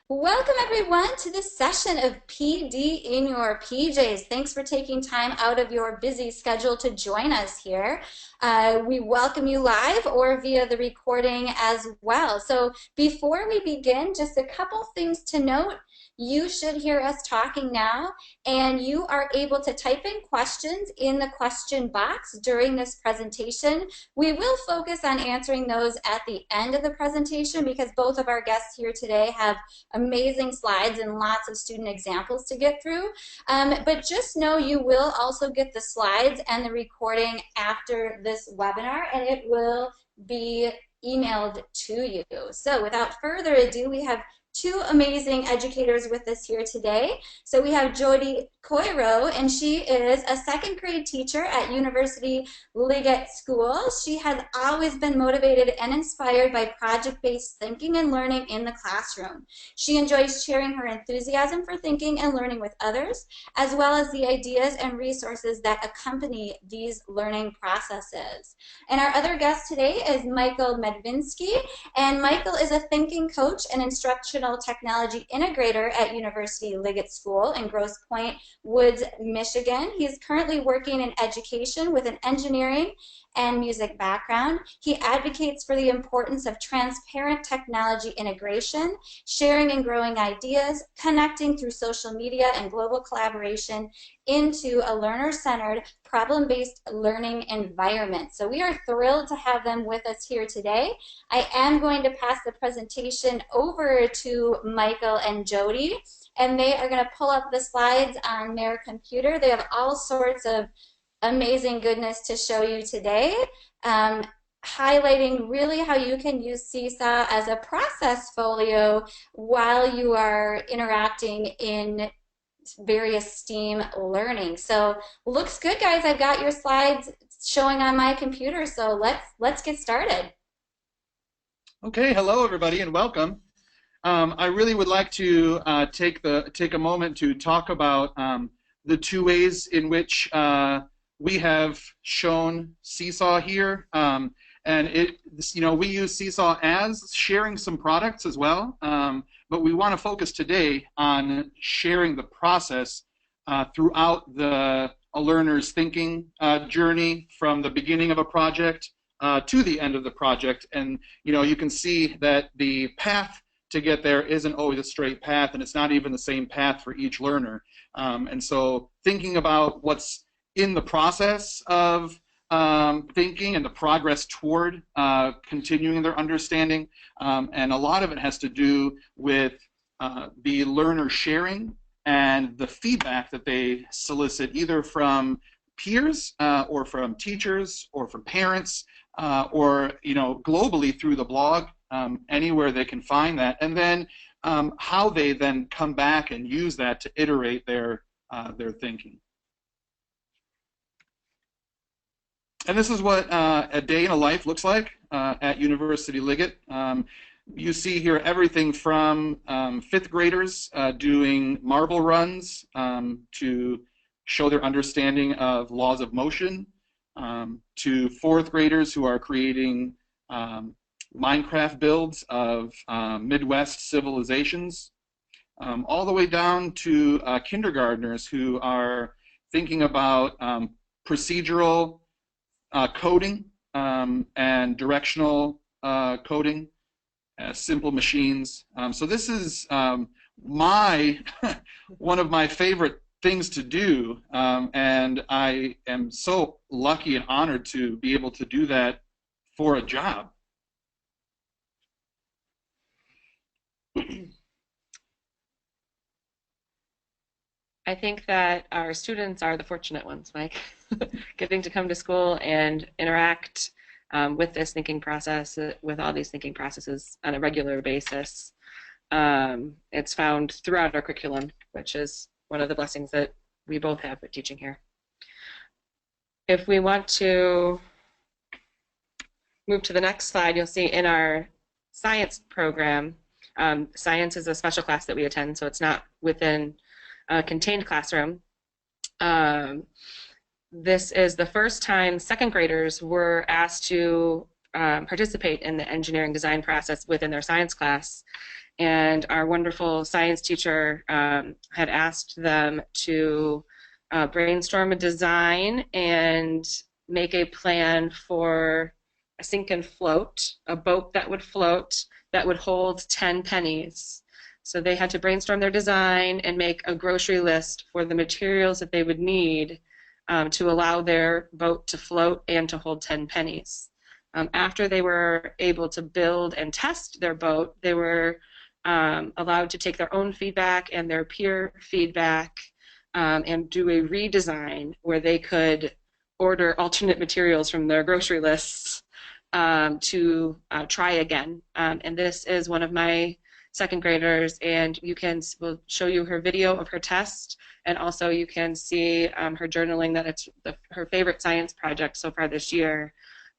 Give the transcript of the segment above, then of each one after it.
Welcome everyone to this session of PD in your PJs. Thanks for taking time out of your busy schedule to join us here. We welcome you live or via the recording as well. So before we begin, just a couple things to note. You should hear us talking now, and you are able to type in questions in the question box during this presentation. We will focus on answering those at the end of the presentation because both of our guests here today have amazing slides and lots of student examples to get through. But just know you will also get the slides and the recording after this webinar, and it will be emailed to you. So without further ado, we have two amazing educators with us here today. So we have Jodi Coyro, and she is a second grade teacher at University Liggett School. She has always been motivated and inspired by project-based thinking and learning in the classroom. She enjoys sharing her enthusiasm for thinking and learning with others, as well as the ideas and resources that accompany these learning processes. And our other guest today is Michael Medvinsky, and Michael is a thinking coach and instructional technology integrator at University Liggett School in Grosse Pointe Woods, Michigan. He is currently working in education with an engineering and music background. He advocates for the importance of transparent technology integration, sharing and growing ideas, connecting through social media and global collaboration into a learner-centered, problem-based learning environment. So we are thrilled to have them with us here today. I am going to pass the presentation over to Michael and Jodi, and they are going to pull up the slides on their computer. They have all sorts of amazing goodness to show you today, highlighting really how you can use Seesaw as a process folio while you are interacting in various STEAM learning. So looks good, guys. I've got your slides showing on my computer, so let's get started. Okay, hello everybody and welcome. I really would like to take a moment to talk about the two ways in which we have shown Seesaw here, and we use Seesaw as sharing some products as well, but we want to focus today on sharing the process throughout a learner's thinking journey from the beginning of a project to the end of the project. And you can see that the path to get there isn't always a straight path, and it's not even the same path for each learner. And so thinking about what's in the process of thinking and the progress toward continuing their understanding, and a lot of it has to do with the learner sharing and the feedback that they solicit either from peers or from teachers or from parents or globally through the blog, anywhere they can find that, and then how they then come back and use that to iterate their thinking. And this is what a day in a life looks like at University Liggett. You see here everything from fifth graders doing marble runs to show their understanding of laws of motion, to fourth graders who are creating Minecraft builds of Midwest civilizations, all the way down to kindergartners who are thinking about procedural coding and directional coding, simple machines. So this is one of my favorite things to do, and I am so lucky and honored to be able to do that for a job. I think that our students are the fortunate ones, Mike, getting to come to school and interact with this thinking process, with all these thinking processes on a regular basis. It's found throughout our curriculum, which is one of the blessings that we both have with teaching here. If we want to move to the next slide, you'll see in our science program, science is a special class that we attend, so it's not within a contained classroom. This is the first time second graders were asked to participate in the engineering design process within their science class. And our wonderful science teacher had asked them to brainstorm a design and make a plan for a sink and float, a boat that would float that would hold 10 pennies. So they had to brainstorm their design and make a grocery list for the materials that they would need to allow their boat to float and to hold 10 pennies. After they were able to build and test their boat, they were allowed to take their own feedback and their peer feedback and do a redesign where they could order alternate materials from their grocery lists to try again. And this is one of my second graders, and we'll show you her video of her test, and also you can see her journaling that it's her favorite science project so far this year,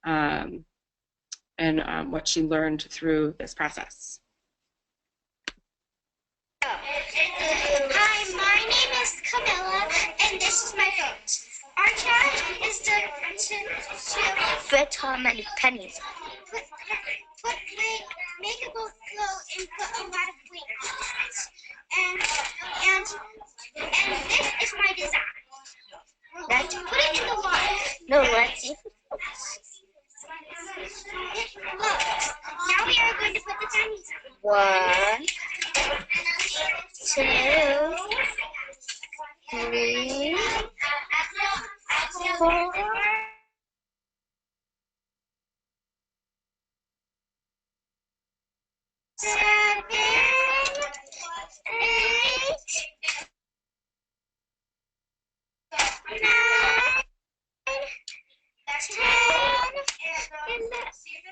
and what she learned through this process. Hi, my name is Camilla, and this is my boat. Our challenge is to fit how many pennies. Make a boat float and put a lot of weight on it. And this is my design. Let's put it in the water. No, let's see. Look, now we are going to put the pennies on. 1, 2, 3, 4. 7, 8, 9, 10, and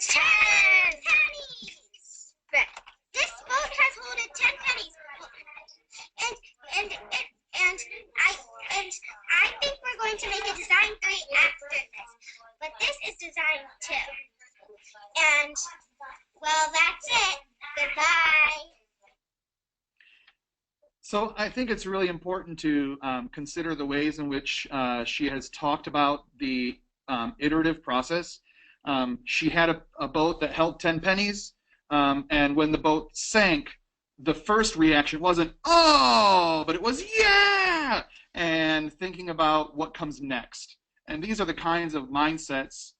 10 pennies. Right. This boat has holded 10 pennies, and I think we're going to make a design 3 after this. But this is design 2. And well, that's it. Goodbye. So I think it's really important to consider the ways in which she has talked about the iterative process. She had a boat that held 10 pennies, and when the boat sank, the first reaction wasn't, oh, but it was, yeah, and thinking about what comes next. And these are the kinds of mindsets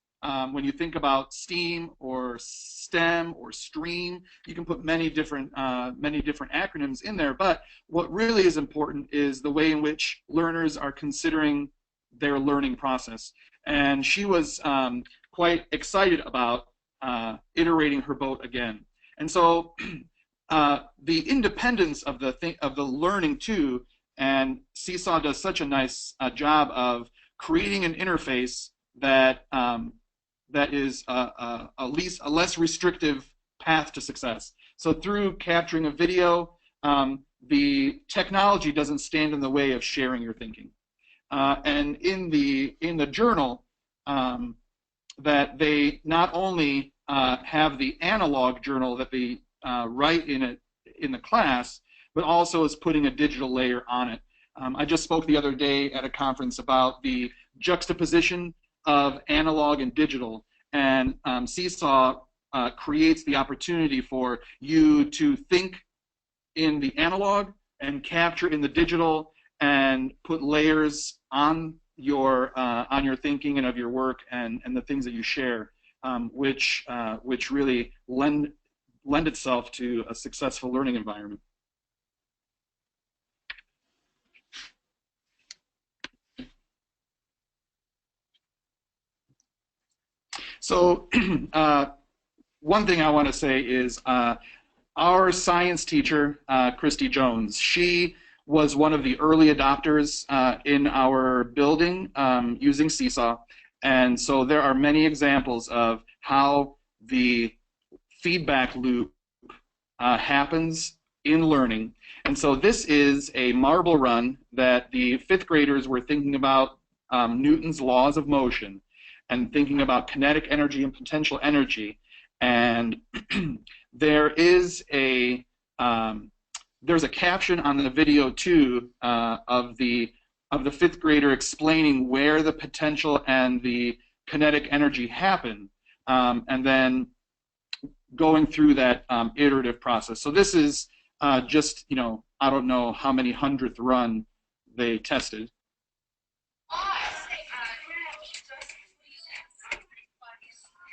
when you think about STEAM or STEM or STREAM. You can put many different acronyms in there, but what really is important is the way in which learners are considering their learning process. And she was quite excited about iterating her boat again. And so the independence of the learning too, and Seesaw does such a nice job of creating an interface that that is a less restrictive path to success. So through capturing a video, the technology doesn't stand in the way of sharing your thinking. And in the journal, that they not only have the analog journal that they write in the class, but also is putting a digital layer on it. I just spoke the other day at a conference about the juxtaposition of analog and digital, and Seesaw creates the opportunity for you to think in the analog and capture in the digital and put layers on your thinking and of your work and the things that you share, which really lend itself to a successful learning environment. So one thing I want to say is our science teacher, Christy Jones, she was one of the early adopters in our building using Seesaw. And so there are many examples of how the feedback loop happens in learning. And so this is a marble run that the 5th graders were thinking about Newton's laws of motion and thinking about kinetic energy and potential energy. And there is there's a caption on the video too of the 5th grader explaining where the potential and the kinetic energy happen. And then going through that iterative process. So this is just, I don't know how many hundredth run they tested.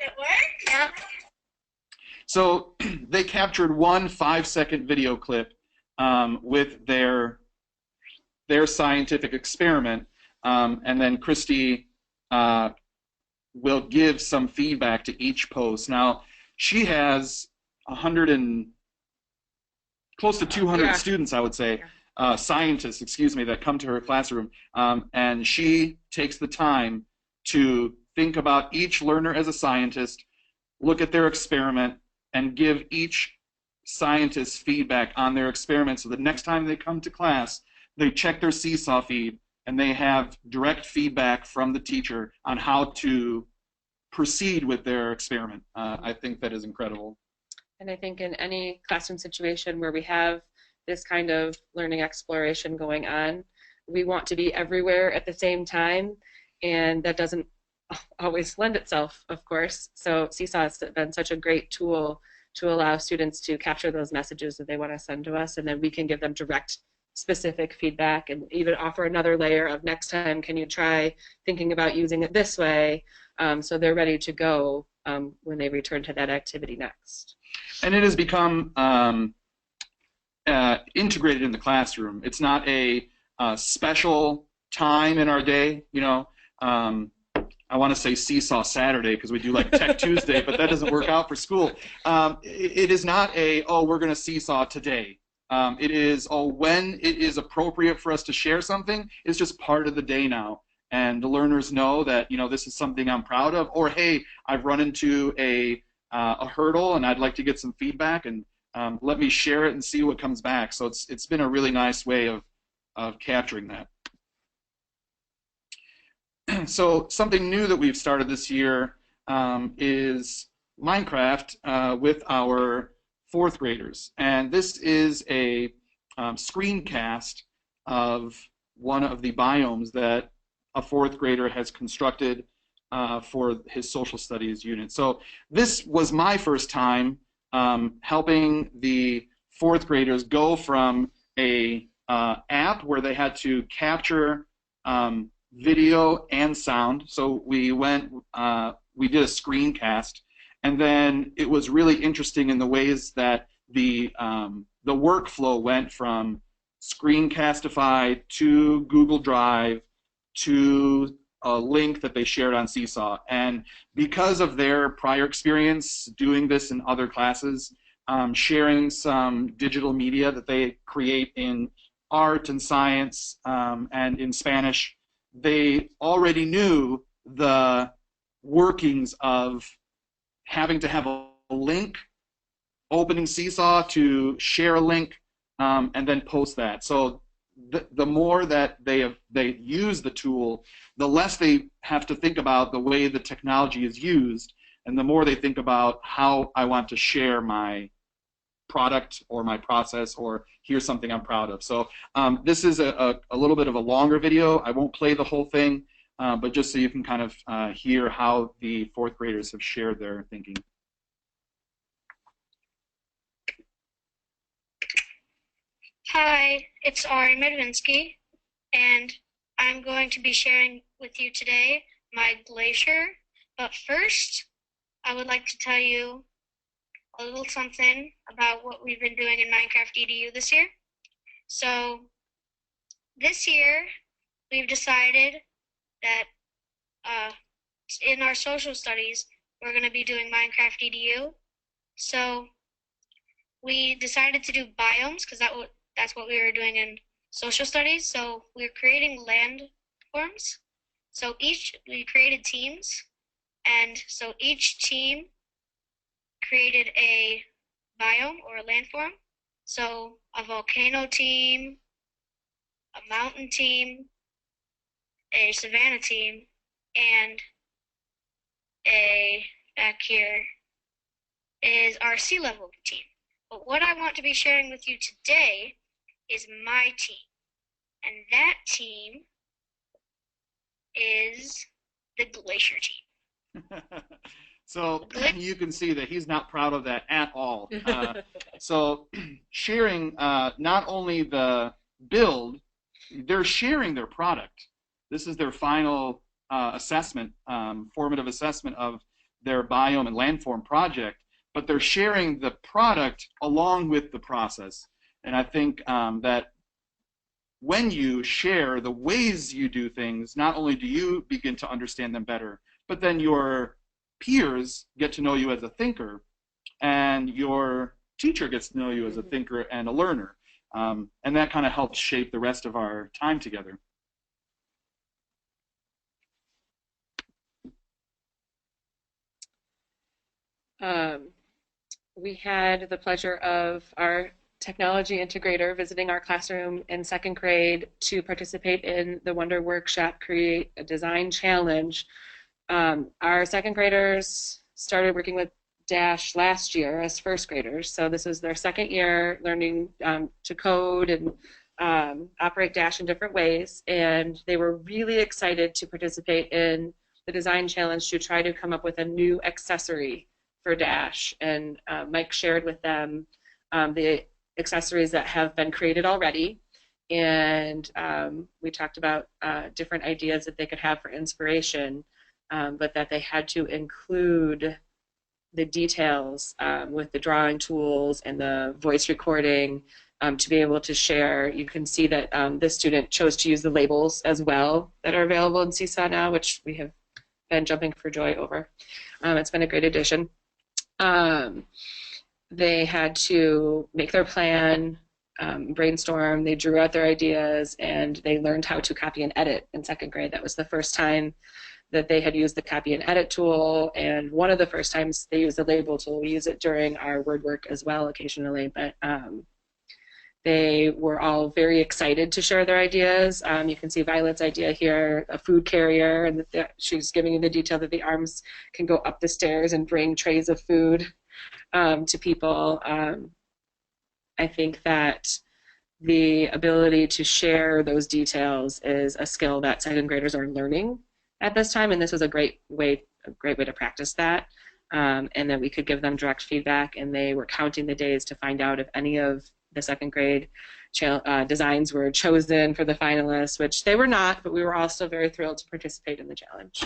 It worked? Yeah. So they captured one 5-second video clip with their scientific experiment, and then Christy will give some feedback to each post. Now, she has close to 200 students, I would say, scientists, excuse me, that come to her classroom, and she takes the time to think about each learner as a scientist, look at their experiment, and give each scientist feedback on their experiment, so the next time they come to class, they check their Seesaw feed and they have direct feedback from the teacher on how to proceed with their experiment. I think that is incredible. And I think in any classroom situation where we have this kind of learning exploration going on, we want to be everywhere at the same time, and that doesn't always lend itself, of course. So Seesaw has been such a great tool to allow students to capture those messages that they want to send to us, and then we can give them direct, specific feedback, and even offer another layer of next time, can you try thinking about using it this way, so they're ready to go when they return to that activity next. And it has become integrated in the classroom. It's not a special time in our day, I want to say Seesaw Saturday because we do like Tech Tuesday, but that doesn't work out for school. It is not we're going to seesaw today. It is, when it is appropriate for us to share something, it's just part of the day now. And the learners know that, this is something I'm proud of, or, hey, I've run into a hurdle and I'd like to get some feedback, and let me share it and see what comes back. So it's been a really nice way of capturing that. So something new that we've started this year is Minecraft with our 4th graders. And this is a screencast of one of the biomes that a 4th grader has constructed for his social studies unit. So this was my first time helping the 4th graders go from a app where they had to capture video and sound. So we did a screencast, and then it was really interesting in the ways that the workflow went from Screencastify to Google Drive to a link that they shared on Seesaw. And because of their prior experience doing this in other classes, sharing some digital media that they create in art and science and in Spanish, they already knew the workings of having to have a link, opening Seesaw to share a link, and then post that. So the more that they use the tool, the less they have to think about the way the technology is used, and the more they think about how I want to share my product or my process, or here's something I'm proud of. So this is a little bit of a longer video. I won't play the whole thing, but just so you can kind of hear how the 4th graders have shared their thinking. Hi, it's Ari Medvinsky, and I'm going to be sharing with you today my glacier. But first, I would like to tell you a little something about what we've been doing in Minecraft EDU this year. So this year, we've decided that in our social studies, we're going to be doing Minecraft EDU. So we decided to do biomes because that's what we were doing in social studies. So we're creating landforms. So we created teams, and so each team created a biome or a landform. So a volcano team, a mountain team, a savanna team, and back here is our sea level team. But what I want to be sharing with you today is my team. And that team is the glacier team. So you can see that he's not proud of that at all. So sharing not only the build, they're sharing their product. This is their final assessment, formative assessment of their biome and landform project, but they're sharing the product along with the process. And I think that when you share the ways you do things, not only do you begin to understand them better, but then your peers get to know you as a thinker, and your teacher gets to know you as a thinker and a learner. And that kind of helps shape the rest of our time together. We had the pleasure of our technology integrator visiting our classroom in second grade to participate in the Wonder Workshop Create a Design Challenge. Our second graders started working with Dash last year as first graders, so this was their second year learning to code and operate Dash in different ways, and they were really excited to participate in the design challenge to try to come up with a new accessory for Dash. And Mike shared with them the accessories that have been created already, and we talked about different ideas that they could have for inspiration, but that they had to include the details with the drawing tools and the voice recording to be able to share. You can see that this student chose to use the labels as well that are available in Seesaw now, which we have been jumping for joy over. It's been a great addition. They had to make their plan, brainstorm, they drew out their ideas, and they learned how to copy and edit in second grade. That was the first time that they had used the copy and edit tool, and one of the first times they used the label tool. We use it during our word work as well occasionally, but they were all very excited to share their ideas. You can see Violet's idea here, a food carrier, and she's giving you the detail that the arms can go up the stairs and bring trays of food to people. I think that the ability to share those details is a skill that second graders are learning at this time, and this was a great way to practice that. And then we could give them direct feedback, and they were counting the days to find out if any of the second grade designs were chosen for the finalists, which they were not, but we were also very thrilled to participate in the challenge.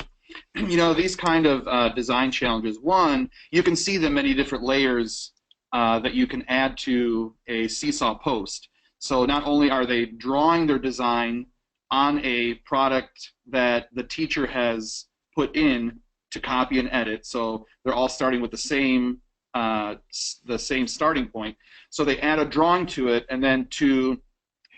You know, these kind of design challenges, one, you can see the many different layers that you can add to a Seesaw post. So not only are they drawing their design on a product that the teacher has put in to copy and edit, so they're all starting with the same starting point. So they add a drawing to it, and then to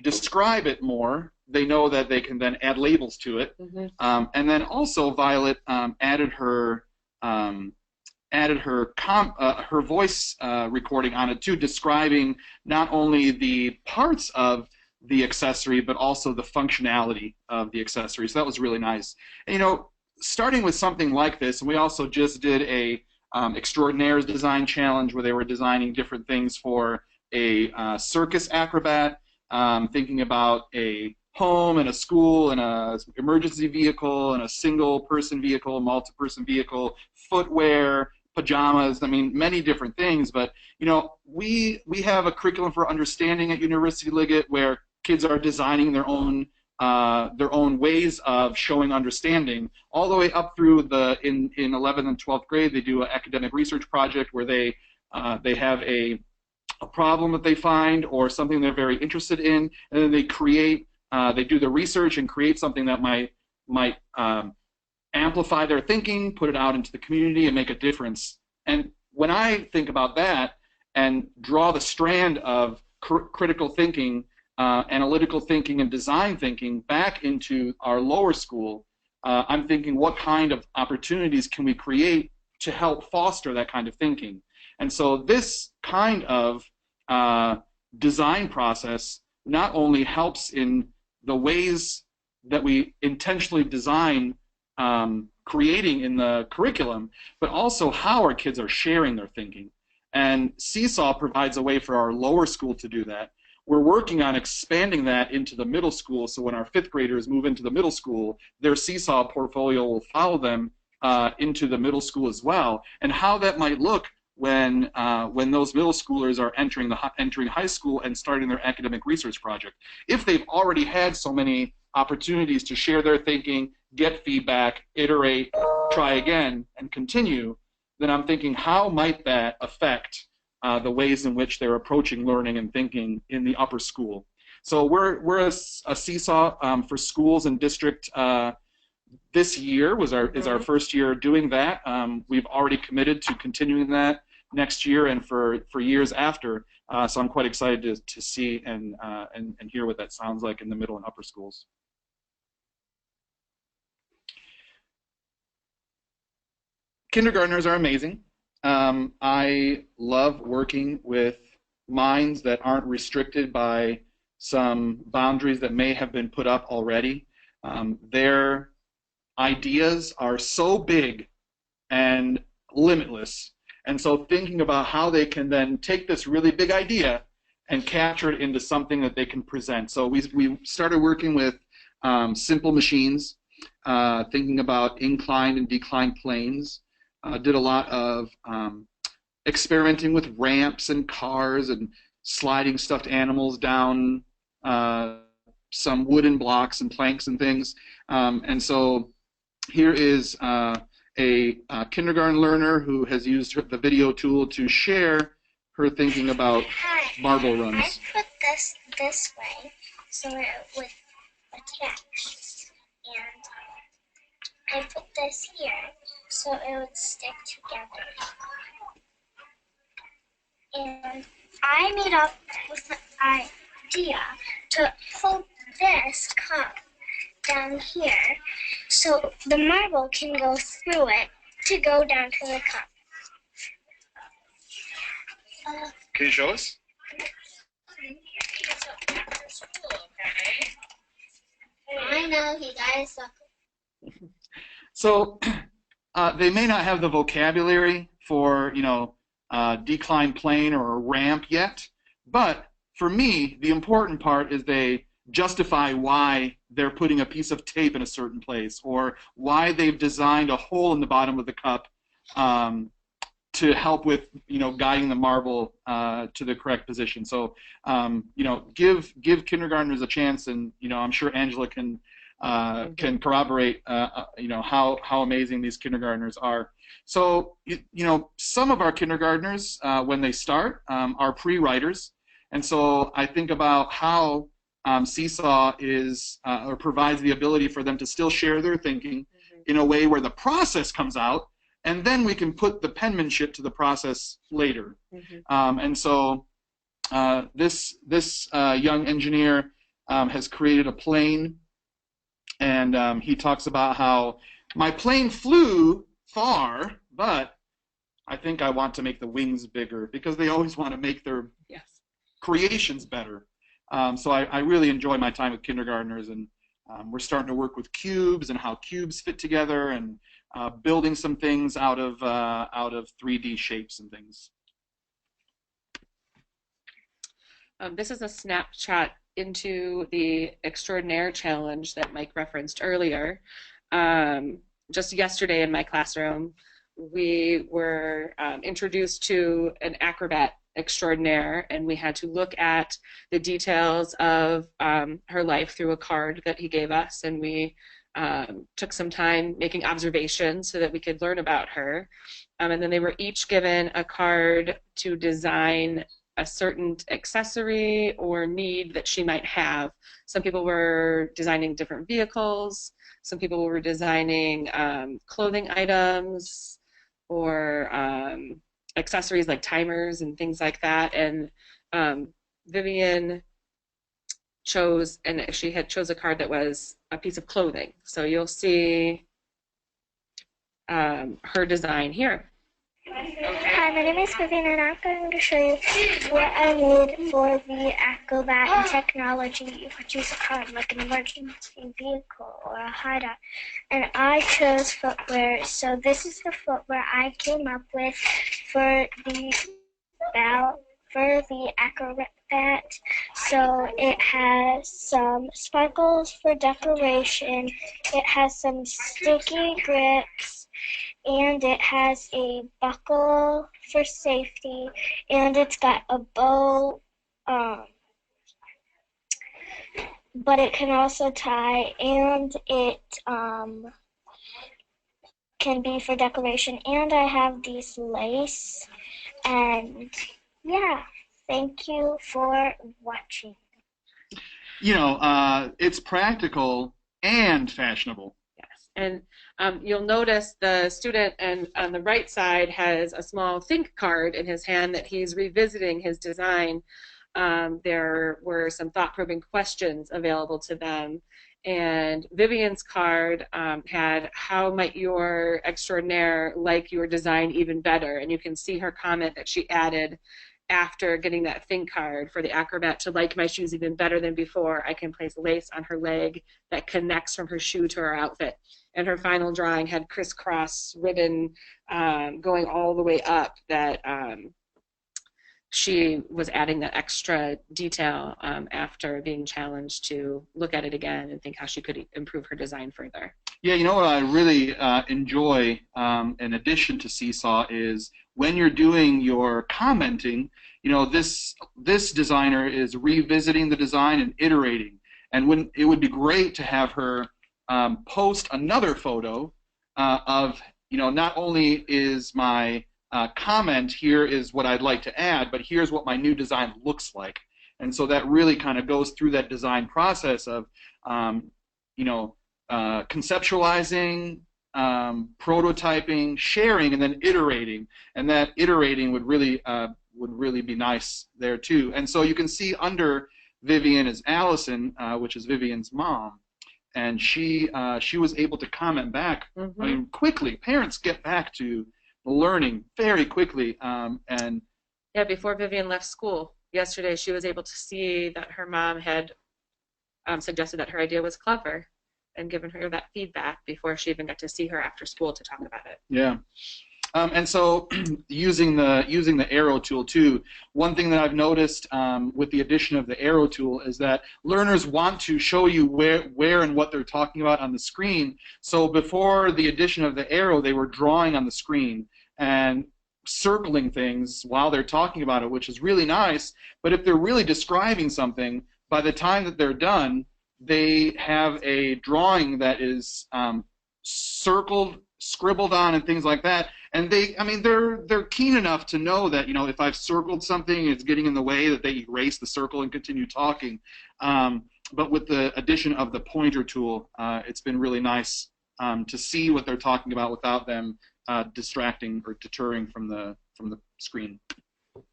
describe it more, they know that they can then add labels to it. Mm-hmm. And then also Violet added her voice recording on it too, describing not only the parts of the accessory but also the functionality of the accessory. So that was really nice. And, you know, starting with something like this, and we also just did a Extraordinaires design challenge where they were designing different things for a circus acrobat, thinking about a home and a school and a emergency vehicle and a single person vehicle, multi-person vehicle, footwear, pajamas, I mean, many different things. But, you know, we have a curriculum for understanding at University Liggett where kids are designing their own ways of showing understanding, all the way up through in 11th and 12th grade. They do an academic research project where they have a problem that they find or something they're very interested in, and then they do the research and create something that might amplify their thinking, put it out into the community, and make a difference. And when I think about that and draw the strand of critical thinking, analytical thinking, and design thinking back into our lower school, I'm thinking, what kind of opportunities can we create to help foster that kind of thinking? And so this kind of design process not only helps in the ways that we intentionally design creating in the curriculum, but also how our kids are sharing their thinking. And Seesaw provides a way for our lower school to do that. We're working on expanding that into the middle school, so when our fifth graders move into the middle school, their Seesaw portfolio will follow them into the middle school as well, and how that might look when those middle schoolers are entering high school and starting their academic research project. If they've already had so many opportunities to share their thinking, get feedback, iterate, try again, and continue, then I'm thinking, how might that affect the ways in which they're approaching learning and thinking in the upper school? So we're a Seesaw for schools and district. This year is our first year doing that. We've already committed to continuing that next year and for years after. So I'm quite excited to see and hear what that sounds like in the middle and upper schools. Kindergartners are amazing. I love working with minds that aren't restricted by some boundaries that may have been put up already. Their ideas are so big and limitless, and so thinking about how they can then take this really big idea and capture it into something that they can present. So we started working with simple machines, thinking about inclined and declined planes. Did a lot of experimenting with ramps and cars and sliding stuffed animals down some wooden blocks and planks and things. And so here is a kindergarten learner who has used the video tool to share her thinking about marble runs. I put this way so it would attach, and I put this here so it would stick together. And I made up with the idea to pull this cup down here so the marble can go through it to go down to the cup. Can you show us? I know you guys suck. So they may not have the vocabulary for, decline plane or a ramp yet, but for me, the important part is they justify why they're putting a piece of tape in a certain place, or why they've designed a hole in the bottom of the cup to help with, guiding the marble to the correct position. So, give kindergartners a chance, and I'm sure Angela can corroborate, how amazing these kindergartners are. So, some of our kindergartners, when they start, are pre-writers, and so I think about how Seesaw is or provides the ability for them to still share their thinking in a way where the process comes out, and then we can put the penmanship to the process later. And so this young engineer has created a plane, and he talks about how my plane flew far, but I think I want to make the wings bigger, because they always want to make their creations better. So I really enjoy my time with kindergartners, and we're starting to work with cubes and how cubes fit together, and building some things out of 3D shapes and things. This is a snapshot into the Extraordinaire Challenge that Mike referenced earlier. Just yesterday in my classroom, we were introduced to an acrobat extraordinaire, and we had to look at the details of her life through a card that he gave us, and we took some time making observations so that we could learn about her. And then they were each given a card to design a certain accessory or need that she might have. Some people were designing different vehicles, some people were designing clothing items, or accessories like timers and things like that. And Vivian chose, and she had chose a card that was a piece of clothing. So you'll see her design here. Hi, my name is Vivian, and I'm going to show you what I made for the acrobat and technology. You could use a card like an emergency vehicle or a hideout. And I chose footwear, so this is the footwear I came up with for the that. So it has some sparkles for decoration, it has some sticky grips, and it has a buckle for safety, and it's got a bow, but it can also tie, and it can be for decoration. And I have these lace, and yeah, thank you for watching. You know, it's practical and fashionable. Yes, and you'll notice the student and on the right side has a small think card in his hand that he's revisiting his design. There were some thought-provoking questions available to them, and Vivian's card had how might your extraordinaire like your design even better, and you can see her comment that she added after getting that think card for the acrobat to like my shoes even better than before. I can place lace on her leg that connects from her shoe to her outfit. And her final drawing had crisscross ribbon going all the way up that she was adding that extra detail after being challenged to look at it again and think how she could improve her design further. Yeah, you know what I really enjoy in addition to Seesaw is when you're doing your commenting, you know, this designer is revisiting the design and iterating. And when it would be great to have her post another photo of, you know, not only is my comment, here is what I'd like to add, but here's what my new design looks like. And so that really kind of goes through that design process of, you know, conceptualizing, prototyping, sharing, and then iterating. And that iterating would really be nice there too. And so you can see under Vivian is Allison, which is Vivian's mom, and she was able to comment back. Mm-hmm. I mean, quickly. Parents get back to learning very quickly, and yeah, before Vivian left school yesterday, she was able to see that her mom had suggested that her idea was clever and given her that feedback before she even got to see her after school to talk about it. Yeah. And so using the arrow tool too, one thing that I've noticed with the addition of the arrow tool is that learners want to show you where and what they're talking about on the screen. So before the addition of the arrow, they were drawing on the screen and circling things while they're talking about it, which is really nice. But if they're really describing something, by the time that they're done, they have a drawing that is circled, scribbled on, and things like that. And they're keen enough to know that, you know, if I've circled something, it's getting in the way, that they erase the circle and continue talking. But with the addition of the pointer tool, it's been really nice to see what they're talking about without them distracting or deterring from the screen.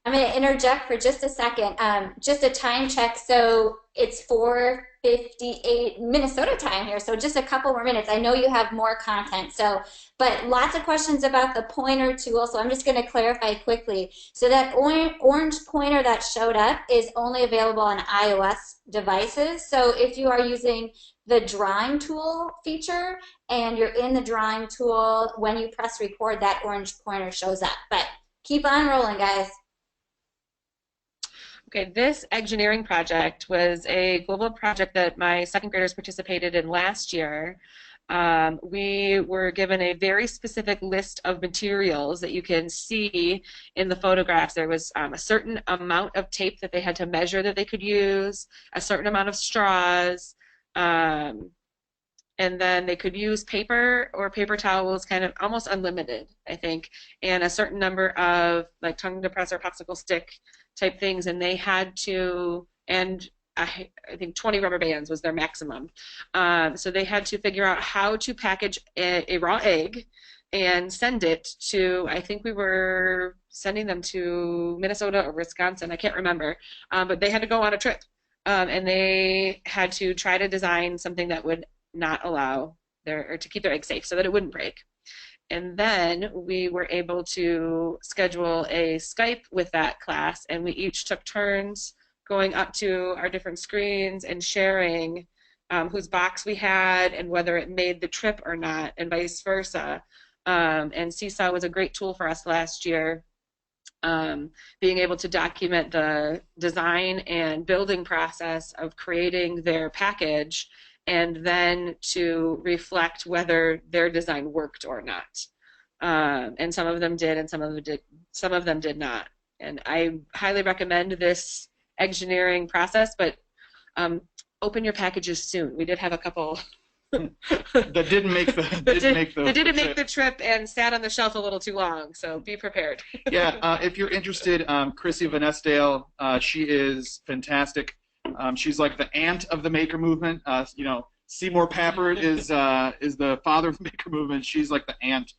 I'm going to interject for just a second. Just a time check. So it's 4:58 Minnesota time here. So just a couple more minutes. I know you have more content. But lots of questions about the pointer tool. So I'm just going to clarify quickly. So that orange pointer that showed up is only available on iOS devices. So if you are using the drawing tool feature and you're in the drawing tool, when you press record, that orange pointer shows up. But keep on rolling, guys. Okay, this engineering project was a global project that my second graders participated in last year. We were given a very specific list of materials that you can see in the photographs. There was a certain amount of tape that they had to measure that they could use, a certain amount of straws, and then they could use paper or paper towels, kind of almost unlimited, I think, and a certain number of like tongue depressor, popsicle stick type things, and they had to, and I think 20 rubber bands was their maximum. So they had to figure out how to package a raw egg and send it to, I think we were sending them to Minnesota or Wisconsin, I can't remember, but they had to go on a trip, and they had to try to design something that would not allow or to keep their egg safe so that it wouldn't break. And then we were able to schedule a Skype with that class, and we each took turns going up to our different screens and sharing whose box we had and whether it made the trip or not, and vice versa. And Seesaw was a great tool for us last year being able to document the design and building process of creating their package, and then to reflect whether their design worked or not. And some of them did, and some of them did not. And I highly recommend this engineering process, but open your packages soon. We did have a couple that didn't make the trip and sat on the shelf a little too long, so be prepared. Yeah, if you're interested, Chrissy Van Estdale, she is fantastic. She's like the aunt of the maker movement. You know, Seymour Papert is the father of the maker movement. She's like the aunt.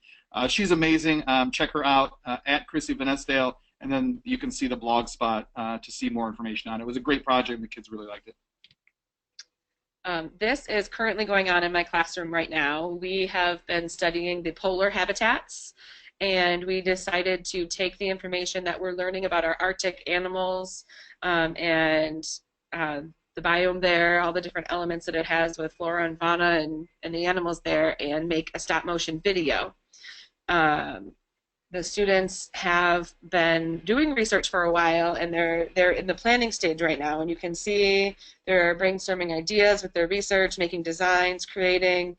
She's amazing. Check her out at Chrissy Van Estdale, and then you can see the blog spot to see more information on it. It was a great project, and the kids really liked it. This is currently going on in my classroom right now. We have been studying the polar habitats, and we decided to take the information that we're learning about our Arctic animals and the biome there, all the different elements that it has with flora and fauna and the animals there, and make a stop motion video. The students have been doing research for a while, and they're in the planning stage right now, and you can see they're brainstorming ideas with their research, making designs, creating.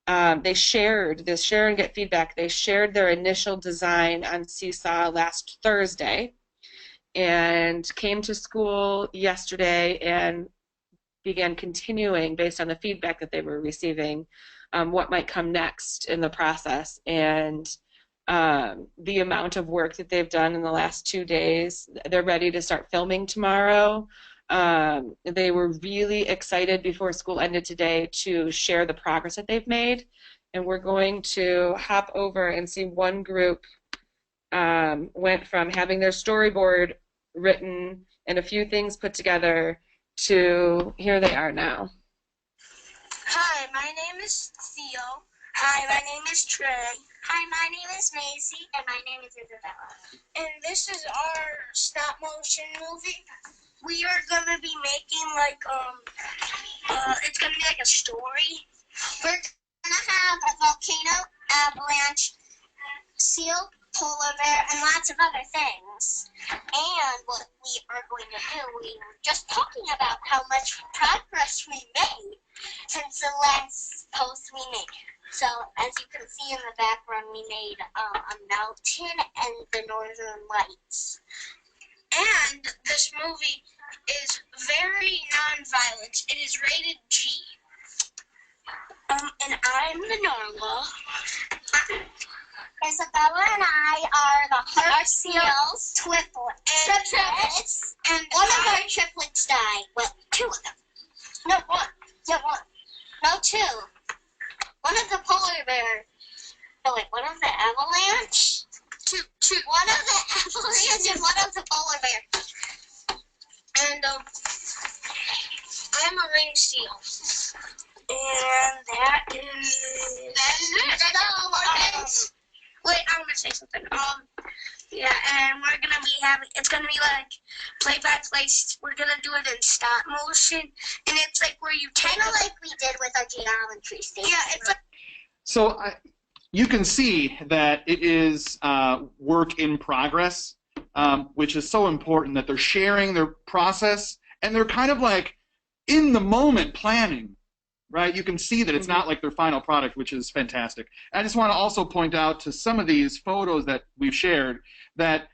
They shared this share and get feedback. They shared their initial design on Seesaw last Thursday and came to school yesterday and began continuing based on the feedback that they were receiving what might come next in the process. And the amount of work that they've done in the last 2 days, they're ready to start filming tomorrow. They were really excited before school ended today to share the progress that they've made, and we're going to hop over and see one group went from having their storyboard written and a few things put together to here they are now. Hi, my name is Theo. Hi, my name is Trey. Hi, my name is Macy. And my name is Isabella. And this is our stop motion movie. We are gonna be making like it's gonna be like a story. We're gonna have a volcano, avalanche, seal, polar bear, and lots of other things. And what we are going to do, we were just talking about how much progress we made since the last post we made. So, as you can see in the background, we made a mountain and the northern lights. And this movie is very non-violent. It is rated G. And I'm the Norma. Isabella and I are the heart seals, triplets, and one of our triplets died. Well, two of them. No, one. Yeah, one. No, two. One of the polar bear. No, wait, one of the avalanche? Two. One of the avalanche and one of the polar bear. And, I'm a ring seal. And that is it. Wait, I want to say something. Yeah, and we're going to be it's going to be like play by play. We're going to do it in stop motion. And it's like where you kind of like we did with our geometry station. Yeah, it's like. So you can see that it is work in progress, which is so important that they're sharing their process and they're kind of like in the moment planning. Right, you can see that it's not like their final product, which is fantastic. I just want to also point out to some of these photos that we've shared that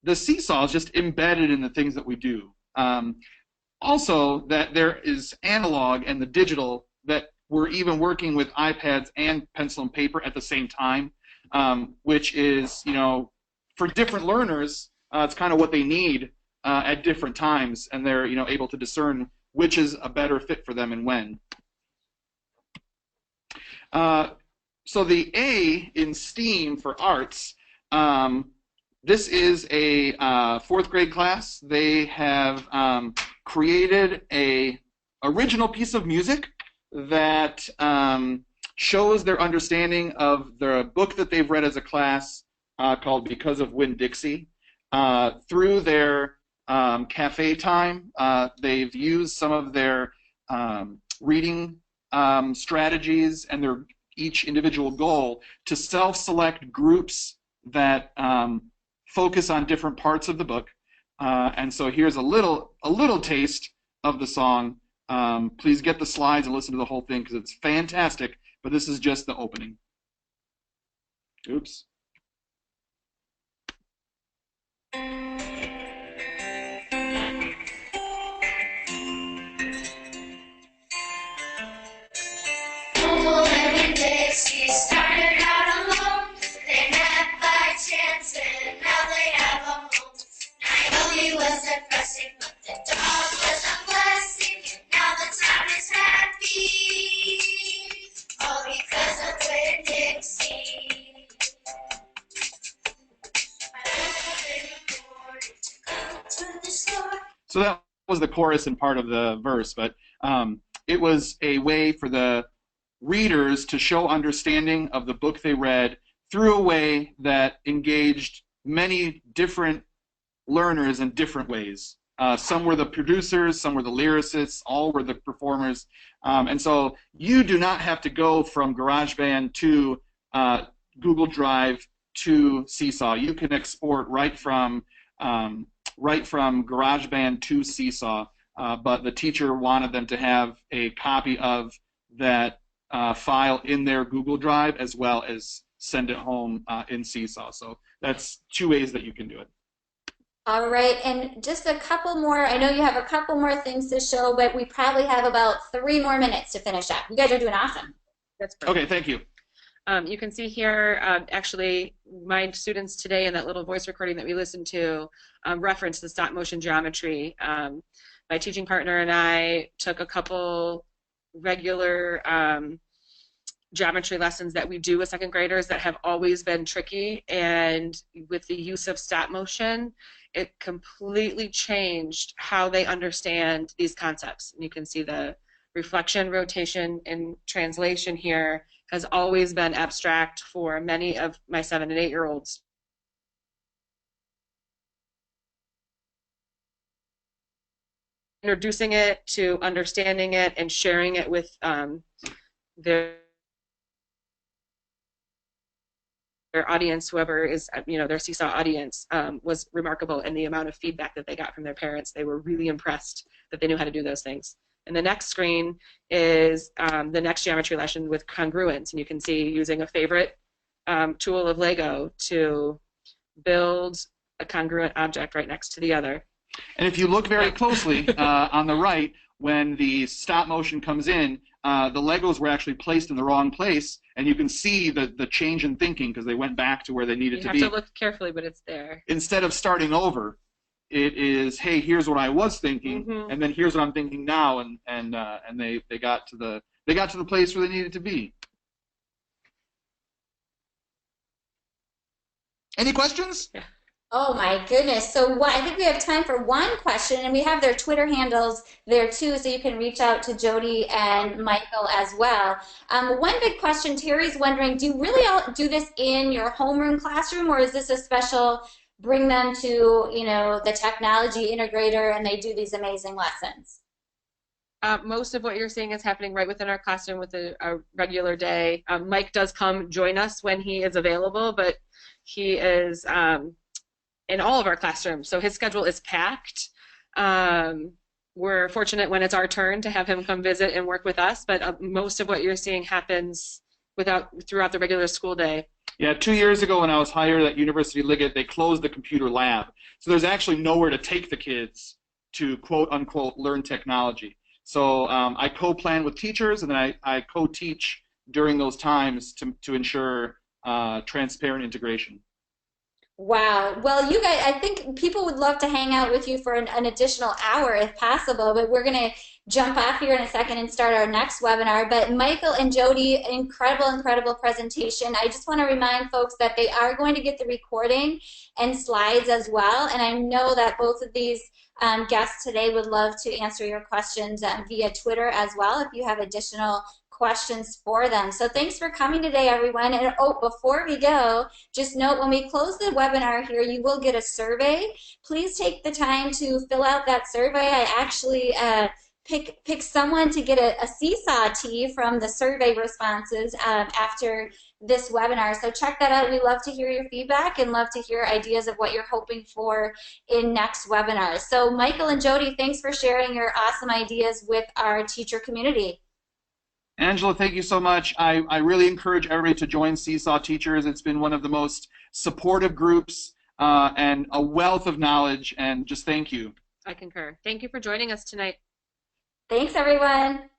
the seesaw is just embedded in the things that we do. Also, that there is analog and the digital, that we're even working with iPads and pencil and paper at the same time, which is, you know, for different learners, it's kind of what they need at different times, and they're, you know, able to discern which is a better fit for them and when. So the A in STEAM for arts, this is a 4th grade class. They have created a original piece of music that shows their understanding of the book that they've read as a class called Because of Winn-Dixie. Through their cafe time, they've used some of their reading strategies and their each individual goal to self-select groups that focus on different parts of the book. And so here's a little taste of the song. Please get the slides and listen to the whole thing because it's fantastic, but this is just the opening. Oops. She started out alone. They met by chance and now they have a home. Naomi was a blessing, but the dog was a blessing. Now the town is happy, all because of Winn-Dixie. So that was the chorus and part of the verse, but it was a way for the readers to show understanding of the book they read through a way that engaged many different learners in different ways. Some were the producers, some were the lyricists, all were the performers. And so you do not have to go from GarageBand to Google Drive to Seesaw. You can export right from GarageBand to Seesaw, but the teacher wanted them to have a copy of that file in their Google Drive as well as send it home in Seesaw. So that's two ways that you can do it. All right, and just a couple more. I know you have a couple more things to show, but we probably have about 3 more minutes to finish up. You guys are doing awesome. That's perfect. Okay, thank you. You can see here, actually, my students today in that little voice recording that we listened to referenced the stop motion geometry. My teaching partner and I took a couple regular geometry lessons that we do with second graders that have always been tricky, and with the use of stop motion, it completely changed how they understand these concepts. And you can see the reflection, rotation, and translation here has always been abstract for many of my 7- and 8-year-olds. Introducing it to understanding it and sharing it with their audience, whoever is, their Seesaw audience, was remarkable, and the amount of feedback that they got from their parents. They were really impressed that they knew how to do those things. And the next screen is the next geometry lesson with congruence, and you can see using a favorite tool of Lego to build a congruent object right next to the other. And if you look very closely on the right, when the stop motion comes in, the Legos were actually placed in the wrong place, and you can see the change in thinking because they went back to where they needed to be. You have to look carefully, but it's there. Instead of starting over, it is, hey, here's what I was thinking, and then here's what I'm thinking now, and they got to the place where they needed to be. Any questions? Yeah. Oh my goodness. So I think we have time for one question, and we have their Twitter handles there too, so you can reach out to Jodi and Michael as well. One big question, Terry's wondering, do you really all do this in your homeroom classroom, or is this a special bring them to, the technology integrator and they do these amazing lessons? Most of what you're seeing is happening right within our classroom with a regular day. Mike does come join us when he is available, but he is in all of our classrooms, so his schedule is packed. We're fortunate when it's our turn to have him come visit and work with us, but most of what you're seeing happens throughout the regular school day. Yeah, 2 years ago when I was hired at University of Liggett, they closed the computer lab. So there's actually nowhere to take the kids to quote-unquote learn technology. So I co-plan with teachers, and then I co-teach during those times to ensure transparent integration. Wow. Well, you guys, I think people would love to hang out with you for an additional hour if possible, but we're going to jump off here in a second and start our next webinar. But Michael and Jodi, incredible presentation. I just want to remind folks that they are going to get the recording and slides as well, and I know that both of these guests today would love to answer your questions via Twitter as well if you have additional questions for them. So thanks for coming today, everyone. And before we go, just note when we close the webinar here, you will get a survey. Please take the time to fill out that survey. I actually pick someone to get a Seesaw tee from the survey responses after this webinar. So check that out. We love to hear your feedback and love to hear ideas of what you're hoping for in next webinars. So Michael and Jodi, thanks for sharing your awesome ideas with our teacher community. Angela, thank you so much. I really encourage everybody to join Seesaw Teachers. It's been one of the most supportive groups and a wealth of knowledge, and just thank you. I concur. Thank you for joining us tonight. Thanks, everyone.